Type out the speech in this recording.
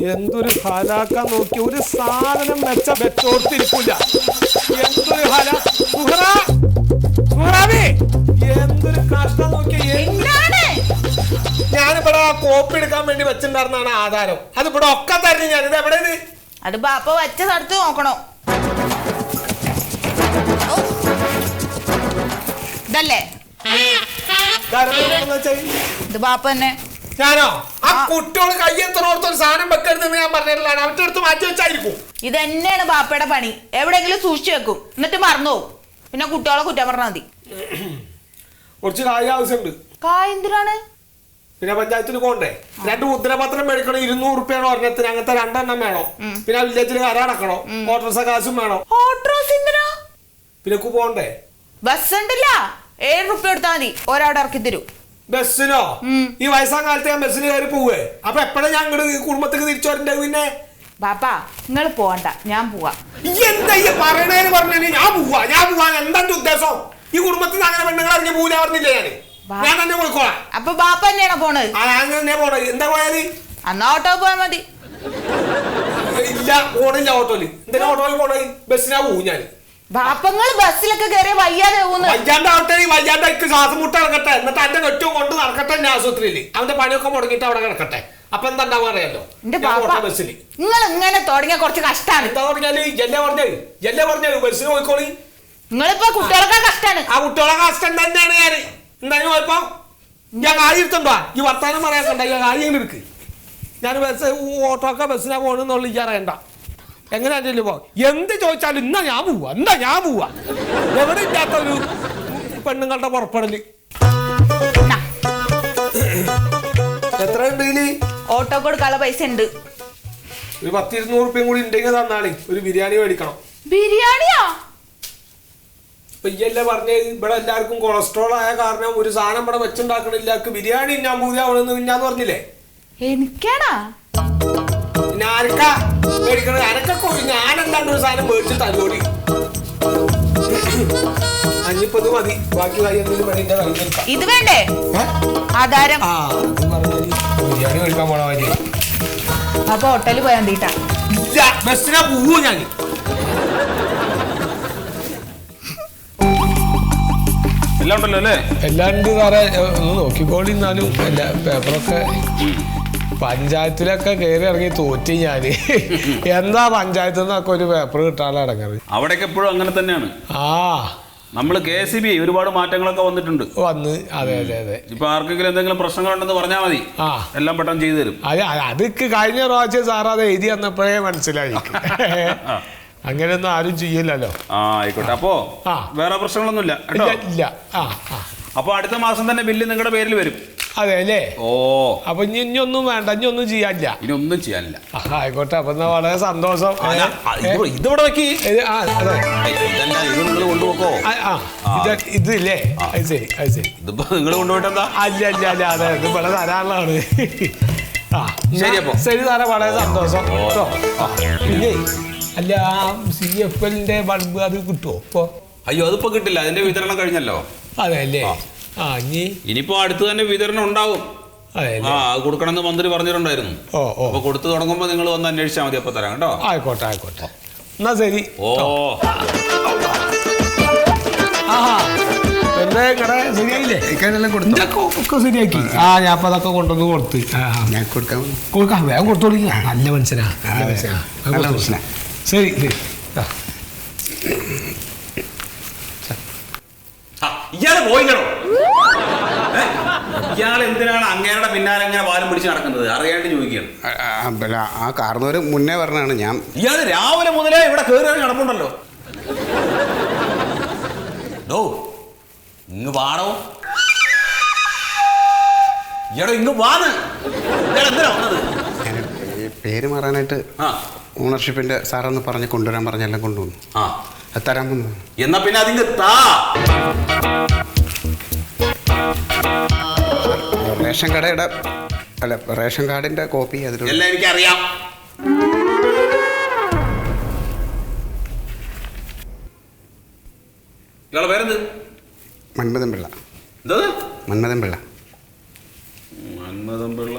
എന്തൊരു ഹലാക്കാൻ നോക്കി ഒരു സാധനം വെച്ച വെച്ചോർത്തിരിക്കില്ല. എന്തൊരു ഹല എന്തൊരു കഷ്ടം നോക്കി. ഞാനിവിടെ കോപ്പി എടുക്കാൻ വേണ്ടി വെച്ചിട്ടുണ്ടായിരുന്നാണ് ആധാരം. അത് ഇവിടെ ഒക്കെ തരുന്നു. ഞാനിത് എവിടെ അത് ബാപ്പ വച്ച സ്ഥലത്ത് നോക്കണോ? ഇതല്ലേ ഇത് ബാപ്പ തന്നെ. ഞാനോ ആ കുട്ടിയോട് കയ്യെത്തണോർത്തൊരു സാധനം വെക്കരുതെന്ന് ഞാൻ പറഞ്ഞിട്ടുള്ളതാണ്. അവരുടെ അടുത്ത് മാറ്റി വെച്ചായിരിക്കും. ഇത് തന്നെയാണ് ബാപ്പയുടെ പണി. എവിടെയെങ്കിലും സൂക്ഷിച്ചു വെക്കും, എന്നിട്ട് മറന്നു പോകും. പിന്നെ കുട്ടികളെ കുറ്റം പറഞ്ഞാൽ മതി. കുറച്ച് കായ് ആവശ്യമുണ്ട്. കായ് എന്തിനാണ്? പിന്നെ പഞ്ചായത്തിന് പോകണ്ടേ? 2 മുദ്രപത്രം മേടിക്കണം. 200 റുപ്യാണ് ഒരെണ്ണത്തിന്. അങ്ങനത്തെ 2 എണ്ണം വേണം. പിന്നെ വില്ലേജിൽ കരടക്കണം. ഓട്ടോറിക്ഷ കാശും വേണം. പിന്നെ പോകണ്ടേ? ബസ് ഉണ്ടല്ല, 7 റുപ്യ എടുത്താൽ മതി. ഒരാടെ ഇറക്കി തരൂ. ബസ്സിനോ? ഈ വയസ്സാം കാലത്ത് ഞാൻ ബസ്സിന് കയറി പോവേ. അപ്പൊ എപ്പോഴും ഞാൻ കുടുംബത്തേക്ക് തിരിച്ചു വരണ്ടേ? പിന്നെ ബാപ്പാ നിങ്ങൾ പോവണ്ട, ഞാൻ പോവാ. എന്താ ഈ പറയണേന്ന് പറഞ്ഞു? ഞാൻ പോവാ. എന്താ ഉദ്ദേശം? ഈ കുടുംബത്തിൽ അങ്ങനെ പെണ്ണുങ്ങൾ അറിഞ്ഞ് പോവില്ല പറഞ്ഞില്ലേ? ഞാൻ തന്നെ പോയിക്കോളാം. അപ്പൊ ബാപ്പ തന്നെയാണോ പോണത്? ഞാൻ തന്നെ പോണത്. എന്താ പോയാല്? എന്നാ ഓട്ടോ പോയാൽ മതി. ഇല്ല, പോണില്ല ഓട്ടോയില്. എന്തിനാ ഓട്ടോയിൽ പോണേ? ബസ്സിനാ പോവും ഞാൻ. ബാപ്പങ്ങൾ ബസ്സിലൊക്കെ കയറി വയ്യാതെ വയ്യാണ്ടായിട്ട് ശ്വാസം മുട്ട നടക്കട്ടെ. എന്നിട്ട് എന്റെ കെട്ടും കൊണ്ട് നടക്കട്ടെ എന്നെ ആശുപത്രിയില്. അവന്റെ പണിയൊക്കെ മുടങ്ങിട്ട് അവിടെ കിടക്കട്ടെ. അപ്പൊ എന്താ അറിയാലോ? ബസ്സിൽ നിങ്ങൾ ഇങ്ങനെ തുടങ്ങിയ കുറച്ച് കഷ്ടാണ്. എന്താ പറഞ്ഞാല് എല്ലേ പറഞ്ഞത് ബസ്സിന് പോയിക്കോളി. നിങ്ങളിപ്പോ കുട്ടികളൊക്കെ കഷ്ടാണ്. ആ കുട്ടികളെ കഷ്ടം തന്നെയാണ്. ഞാൻ എന്തായാലും പോയപ്പോ ഞാൻ കാര്യം എടുത്തോ? ഈ വർത്താനം പറയാൻ കണ്ട ഈ കാര്യം എടുക്ക്. ഞാൻ ബസ് ഓട്ടോക്കെ ബസ്സിനാ പോണെന്നുള്ള ഈ അറിയണ്ട. എങ്ങനെയാ പോ? എന്ത് ചോദിച്ചാലും എന്നാ ഞാൻ പോവാ. എവിടെ ഇല്ലാത്ത ഒരു പെണ്ണുങ്ങളുടെ പുറപ്പെടല്. എത്ര ഉണ്ട്? ഓട്ടോ കൊടുക്കാനുള്ള പൈസ ഉണ്ട്. ഒരു 10-200 റുപ്യം കൂടി ഉണ്ടെങ്കിൽ തന്നാളി. ഒരു ബിരിയാണി മേടിക്കണം. ബിരിയാണിയാ? ഇയ്യല്ലേ പറഞ്ഞ ഇവിടെ എല്ലാവർക്കും കൊളസ്ട്രോൾ ആയ കാരണം ഒരു സാധനം ഇവിടെ വെച്ചുണ്ടാക്കണില്ല. ബിരിയാണി ഞാൻ പൂതിയാവണമെന്ന് പിന്നാന്ന് പറഞ്ഞില്ലേ? എനിക്കാണാ? പിന്നെ ആർക്കാ മേടിക്കണത്? അനക്കൊക്കെ ഞാനെന്താണ്ട് ഒരു സാധനം മേടിച്ച് തലോടി. അഞ്ഞിപ്പത് മതി. ബാക്കി എന്തെങ്കിലും വേണ്ടി ഇത് വേണ്ടേ? ആധാരം. ബിരിയാണി മേടിക്കാൻ പോണ മതി. അപ്പൊ ഹോട്ടലിൽ പോയാ മതിട്ടാ. ഇല്ല, ബസ്സിനാ പോവൂ ഞാൻ. എല്ലാം ഉണ്ടല്ലോ അല്ലേ? എല്ലാം ഉണ്ട് സാറേ. ഒന്ന് നോക്കിക്കോളി. എന്നാലും എല്ലാ പേപ്പറൊക്കെ പഞ്ചായത്തിലൊക്കെ കയറി ഇറങ്ങി തോറ്റി ഞാന്. എന്താ പഞ്ചായത്തിൽ നിന്നൊക്കെ ഒരു പേപ്പർ കിട്ടാനുള്ള ഇടങ്ങറ്. അവിടേക്ക് എപ്പോഴും അങ്ങനെ തന്നെയാണ്. നമ്മള് KCB ഒരുപാട് മാറ്റങ്ങളൊക്കെ വന്നിട്ടുണ്ട്. അതെ. ഇപ്പൊ ആർക്കെങ്കിലും എന്തെങ്കിലും പ്രശ്നങ്ങളുണ്ടെന്ന് പറഞ്ഞാൽ മതി. എല്ലാം പെട്ടെന്ന് ചെയ്തു തരും. അതൊക്കെ കഴിഞ്ഞ പ്രാവശ്യം സാർ അത് എഴുതി വന്നപ്പോഴേ മനസ്സിലായി. അങ്ങനെയൊന്നും ആരും ചെയ്യില്ലല്ലോ. ആയിക്കോട്ടെ. അപ്പോ വേറെ പ്രശ്നങ്ങളൊന്നുമില്ല. ഇല്ല. അപ്പൊ അടുത്ത മാസം തന്നെ ബില്ല് നിങ്ങളുടെ പേരിൽ വരും. അതെ അല്ലേ? അപ്പൊ ഇനി ഒന്നും വേണ്ട. ഇനി ഒന്നും ചെയ്യാനില്ല. ഇനി ഒന്നും ചെയ്യാനില്ല. ആയിക്കോട്ടെ. അപ്പൊ വളരെ സന്തോഷം. ഇതിവിടെ വെക്കി. കൊണ്ടുപോക്കോ? ഇതില്ലേ? അത് ശരി. ഇതിപ്പോ നിങ്ങൾ കൊണ്ടുപോയിട്ടെന്താ? അല്ല. അതെ, ഇത് ഇവിടെ തരാനുള്ളതാണ്. ശരി. അപ്പൊ ശരി സാറേ, വളരെ സന്തോഷം. പിന്നെ അല്ല, CFLന്റെ ബൾബ് അത് കിട്ടുമോ ഇപ്പൊ? അയ്യോ, അതിപ്പോ കിട്ടില്ല. അതിന്റെ വിതരണം കഴിഞ്ഞല്ലോ. അതെ അല്ലേ? ഇനിയിപ്പോ അടുത്ത് തന്നെ വിതരണം ഉണ്ടാവും. അത് കൊടുക്കണമെന്ന് മന്ത്രി പറഞ്ഞിട്ടുണ്ടായിരുന്നു. അപ്പൊ കൊടുത്തു തുടങ്ങുമ്പോ നിങ്ങൾ വന്ന് അന്വേഷിച്ചാൽ മതി. അപ്പൊ തരാം കേട്ടോ. ആയിക്കോട്ടെ. എന്നാ ശരി. ശരിയായില്ലേ? ഒക്കെ ശരിയാക്കി. ഞാൻ അപ്പൊ അതൊക്കെ കൊണ്ടുവന്ന് കൊടുത്ത് കൊടുക്കാം. വേഗം കൊടുത്തോളി. നല്ല മനുഷ്യനാ. ശരി. ഇയാള് പോയില്ലടോ. ഇയാൾ എന്തിനാണ് അങ്ങേരുടെ പിന്നാലെ അങ്ങനെ വാലും പിടിച്ച് നടക്കുന്നത്? അറിയാണ്ട് ചോദിക്കുകയാണ്. ആ കാരണവര് മുന്നേ പറഞ്ഞാണ് ഞാൻ. ഇയാള് രാവിലെ മുതലേ ഇവിടെ കയറി നടപ്പുണ്ടല്ലോ. ഇങ്ങ് വാടോ. ഇയാളോ ഇങ്ങ് വാന്ന്. ഇയാൾ എന്തിനാ വന്നത്? പേര് മാറാനായിട്ട് ഓണർഷിപ്പിന്റെ സാറെന്ന് പറഞ്ഞ് കൊണ്ടുവരാൻ പറഞ്ഞെല്ലാം കൊണ്ടുവന്നു. തരാൻ വന്നു. എന്നാ പിന്നെ അതിങ്ങ് താ. റേഷൻ കടയുടെ റേഷൻ കാർഡിന്റെ കോപ്പി അതിൽ എല്ലാം എനിക്കറിയാം. ഇയാളെ പേരെന്ത്? മന്മഥൻ പിള്ള. എന്താ? മന്മഥൻ പിള്ള. മന്മഥൻ പിള്ള.